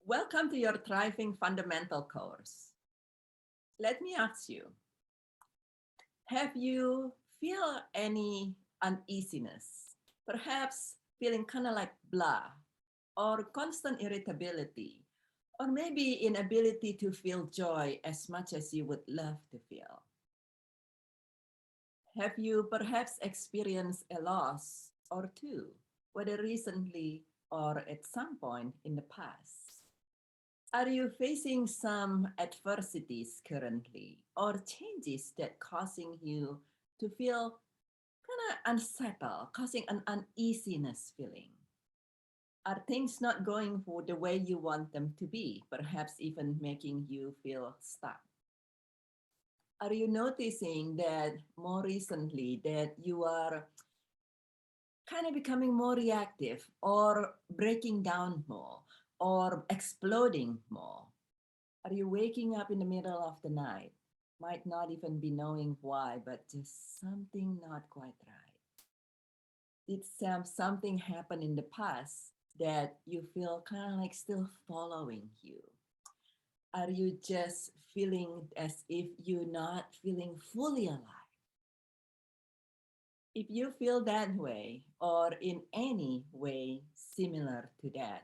Welcome to your Thriving Fundamental course. Let me ask you, have you feel any uneasiness? Perhaps feeling kind of like blah or constant irritability or maybe inability to feel joy as much as you would love to feel. Have you perhaps experienced a loss or two, whether recently or at some point in the past? Are you facing some adversities currently or changes that causing you to feel kind of unsettled, causing an uneasiness feeling? Are things not going for the way you want them to be, perhaps even making you feel stuck? Are you noticing that more recently that you are kind of becoming more reactive or breaking down more or exploding more? Are you waking up in the middle of the night? Might not even be knowing why, but just something not quite right. Did something happen in the past that you feel kind of like still following you? Are you just feeling as if you're not feeling fully alive? If you feel that way or in any way similar to that,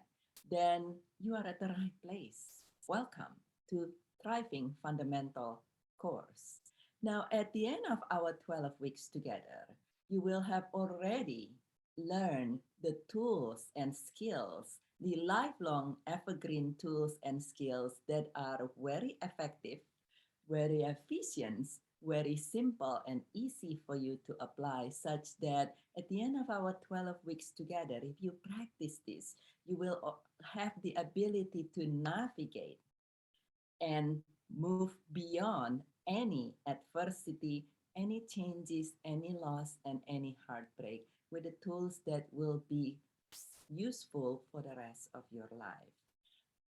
then you are at the right place. Welcome to Thriving Fundamental course. Now, at the end of our 12 weeks together, you will have already learned the tools and skills, the lifelong evergreen tools and skills that are very effective, very efficient, very simple and easy for you to apply, such that at the end of our 12 weeks together, if you practice this, you will have the ability to navigate and move beyond any adversity, any changes, any loss, and any heartbreak with the tools that will be useful for the rest of your life.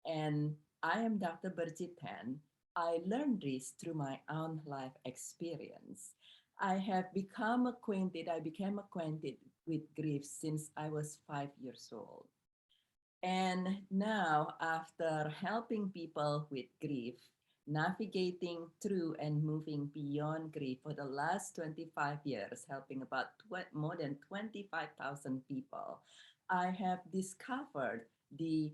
And I am Dr. Birgitte. I learned this through my own life experience. I became acquainted with grief since I was 5 years old. And now, after helping people with grief, navigating through and moving beyond grief for the last 25 years, helping about more than 25,000 people, I have discovered the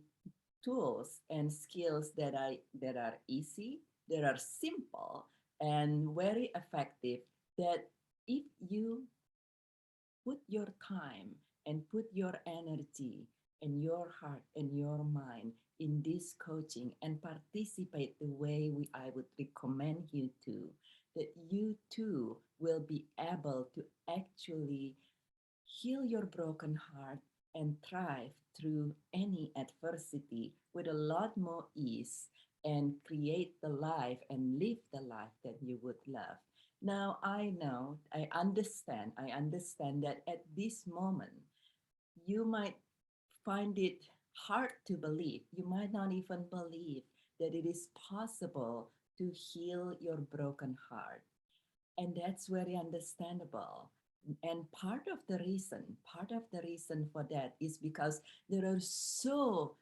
tools and skills that are easy, that are simple, and very effective. That if you put your time and put your energy and your heart and your mind in this coaching and participate the way I would recommend you to, that you too will be able to actually heal your broken heart and thrive through any adversity with a lot more ease and create the life and live the life that you would love. Now I know, I understand that at this moment, you might find it hard to believe. You might not even believe that it is possible to heal your broken heart. And that's very understandable. And part of the reason for that is because there are so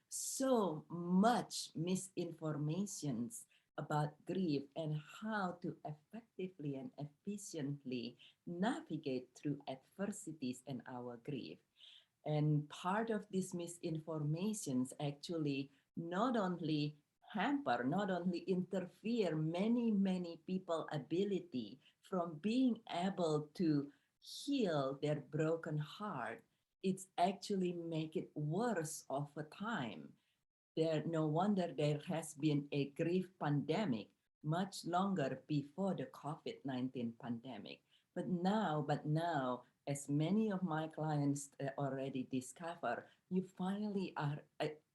much misinformations about grief and how to effectively and efficiently navigate through adversities in our grief. And part of these misinformations actually not only not only interfere many people ability from being able to heal their broken heart, it's actually make it worse over time. No wonder there has been a grief pandemic much longer before the COVID-19 pandemic. But now, as many of my clients already discover, you finally are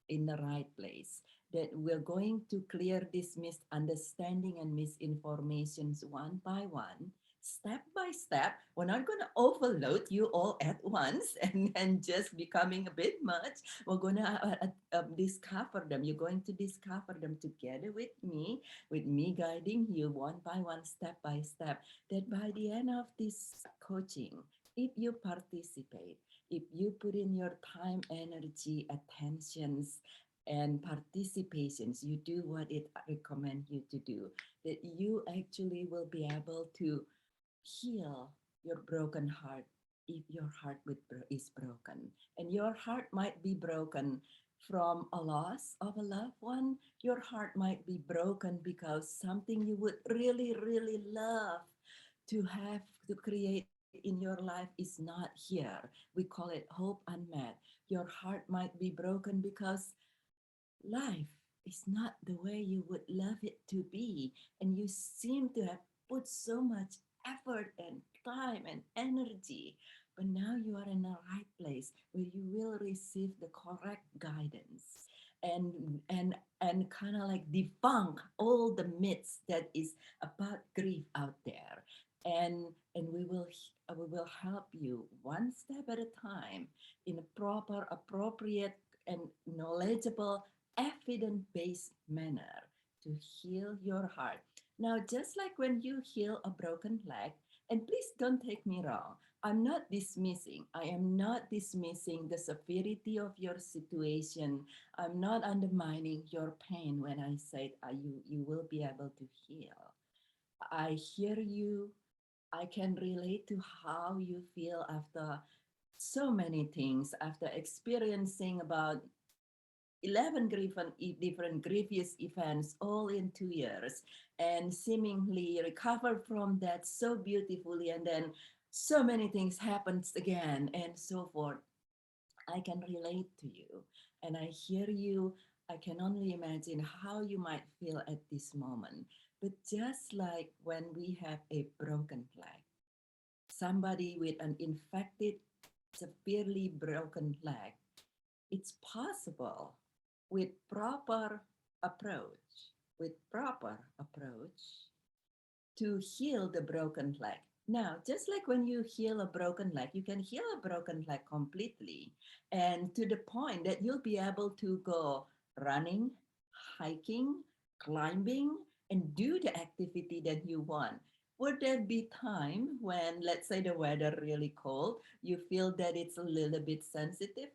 in the right place. That we're going to clear this misunderstanding and misinformations one by one, step by step. We're not going to overload you all at once and just becoming a bit much. We're going to discover them. You're going to discover them together with me guiding you one by one, step by step. That by the end of this coaching, if you participate, if you put in your time, energy, attentions, and participations. You do what it recommend you to do, that you actually will be able to heal your broken heart if your heart is broken. And your heart might be broken from a loss of a loved one. Your heart might be broken because something you would really, really love to have to create in your life is not here. We call it hope unmet. Your heart might be broken because life is not the way you would love it to be, and you seem to have put so much effort and time and energy, but now you are in the right place where you will receive the correct guidance and and and kind of like debunk all the myths that is about grief out there, and we will help you one step at a time in a proper, appropriate, and knowledgeable, evidence based manner to heal your heart. Now, just like when you heal a broken leg, and please don't take me wrong, I am not dismissing the severity of your situation. I'm not undermining your pain when I said you will be able to heal. I hear you. I can relate to how you feel after so many things, after experiencing about 11 different grievous events all in 2 years, and seemingly recovered from that so beautifully, and then so many things happens again and so forth. I can relate to you and I hear you. I can only imagine how you might feel at this moment. But just like when we have a broken leg, somebody with an infected, severely broken leg, it's possible with proper approach to heal the broken leg. Now, just like when you heal a broken leg, you can heal a broken leg completely, and to the point that you'll be able to go running, hiking, climbing, and do the activity that you want. Would there be time when, let's say, the weather really cold, you feel that it's a little bit sensitive?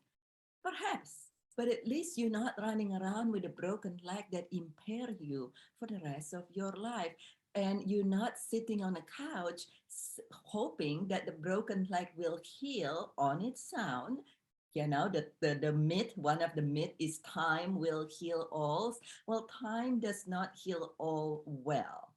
Perhaps, but at least you're not running around with a broken leg that impair you for the rest of your life. And you're not sitting on a couch hoping that the broken leg will heal on its own. You know, the myth, one of the myth is time will heal all. Well, time does not heal all well,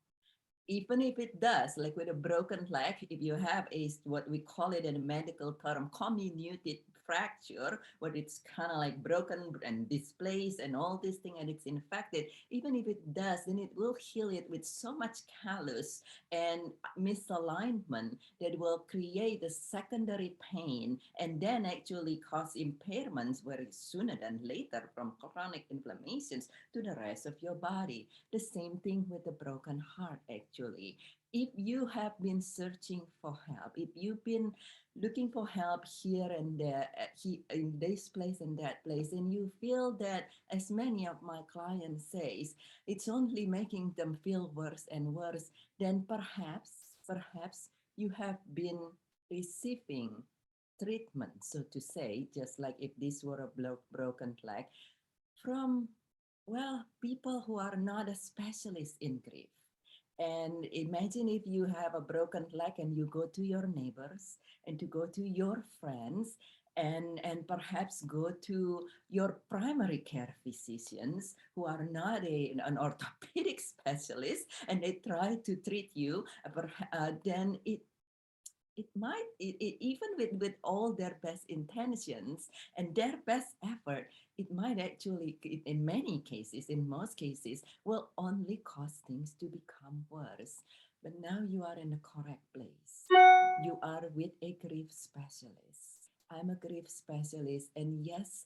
even if it does, like with a broken leg, if you have a what we call it in a medical term, comminuted fracture, where it's kind of like broken and displaced and all this thing, and it's infected, even if it does, then it will heal it with so much callus and misalignment that will create a secondary pain and then actually cause impairments very sooner than later from chronic inflammations to the rest of your body. The same thing with a broken heart, actually. If you have been searching for help, if you've been looking for help here and there, in this place and that place, and you feel that, as many of my clients says, it's only making them feel worse and worse, then perhaps you have been receiving treatment, so to say, just like if this were a broken leg, from, well, people who are not a specialist in grief. And imagine if you have a broken leg and you go to your neighbors and to go to your friends and perhaps go to your primary care physicians who are not an orthopedic specialist, and they try to treat you, then even with all their best intentions and their best effort, it might actually, in many cases, in most cases, will only cause things to become worse. But now you are in the correct place. You are with a grief specialist. I'm a grief specialist, and yes,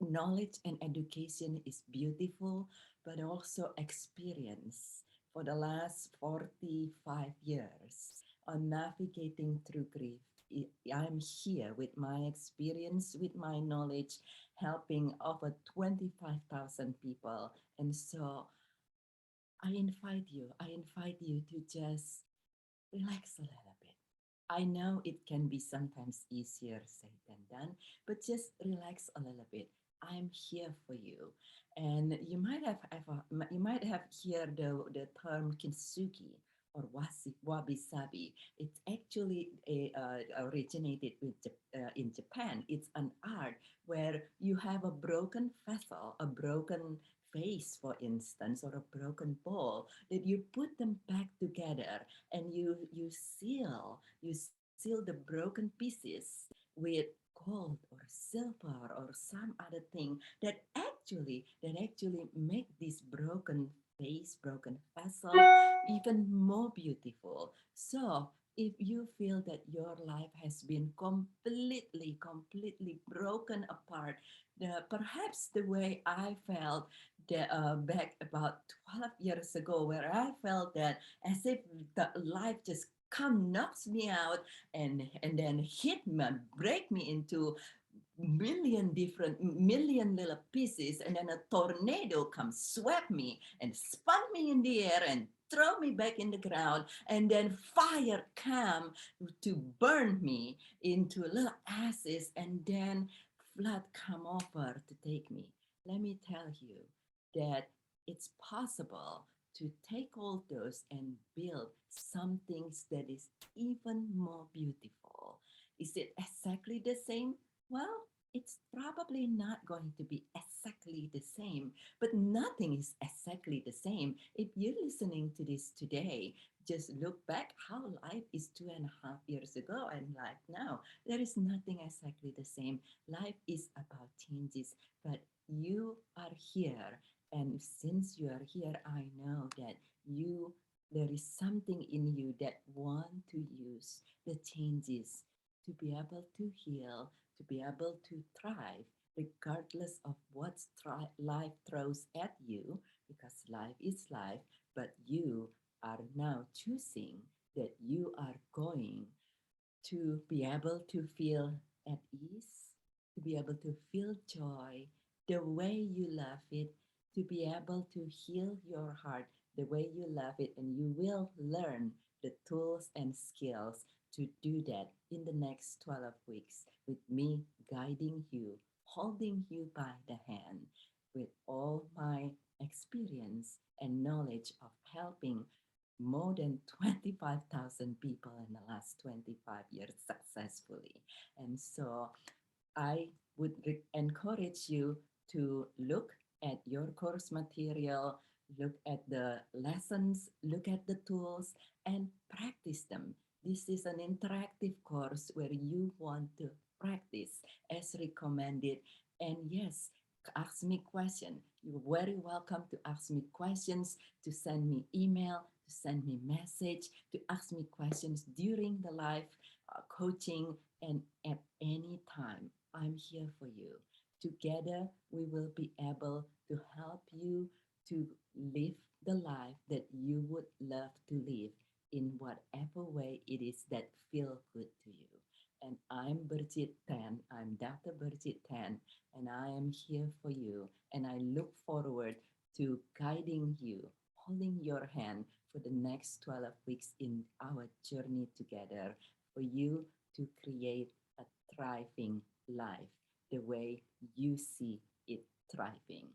knowledge and education is beautiful, but also experience for the last 45 years on navigating through grief. I'm here with my experience, with my knowledge, helping over 25,000 people. And so I invite you to just relax a little bit. I know it can be sometimes easier said than done, but just relax a little bit. I'm here for you. And you might have heard the term kintsugi or wabi sabi. It's actually originated in Japan. It's an art where you have a broken vessel, a broken vase, for instance, or a broken bowl, that you put them back together and you seal the broken pieces with gold or silver or some other thing that actually make this broken vase, broken vessel even more beautiful. So if you feel that your life has been completely broken apart, perhaps the way I felt back about 12 years ago, where I felt that as if the life just come knocks me out and then hit me, break me into million little pieces, and then a tornado comes, swept me and spun me in the air and throw me back in the ground, and then fire come to burn me into little ashes, and then flood come over to take me. Let me tell you that it's possible to take all those and build something that is even more beautiful. Is it exactly the same? Well, it's probably not going to be exactly the same, but nothing is exactly the same. If you're listening to this today, just look back how life is 2.5 years ago and life now. There is nothing exactly the same. Life is about changes, but you are here. And since you are here, I know that you there is something in you that want to use the changes to be able to heal, to be able to thrive, regardless of what life throws at you, because life is life, but you are now choosing that you are going to be able to feel at ease, to be able to feel joy the way you love it, to be able to heal your heart the way you love it, and you will learn the tools and skills to do that in the next 12 weeks with me guiding you, holding you by the hand with all my experience and knowledge of helping more than 25,000 people in the last 25 years successfully. And so I would encourage you to look at your course material, look at the lessons, look at the tools, and practice them. This is an interactive course where you want to practice as recommended. And yes, ask me questions. You're very welcome to ask me questions, to send me email, to send me message, to ask me questions during the live coaching and at any time. I'm here for you. Together, we will be able to help you to live the life that you would love to live in whatever way it is that feel good to you. And I'm Birgitte Tan. I'm Dr. Birgitte Tan, and I am here for you. And I look forward to guiding you, holding your hand for the next 12 weeks in our journey together for you to create a thriving life the way you see it thriving.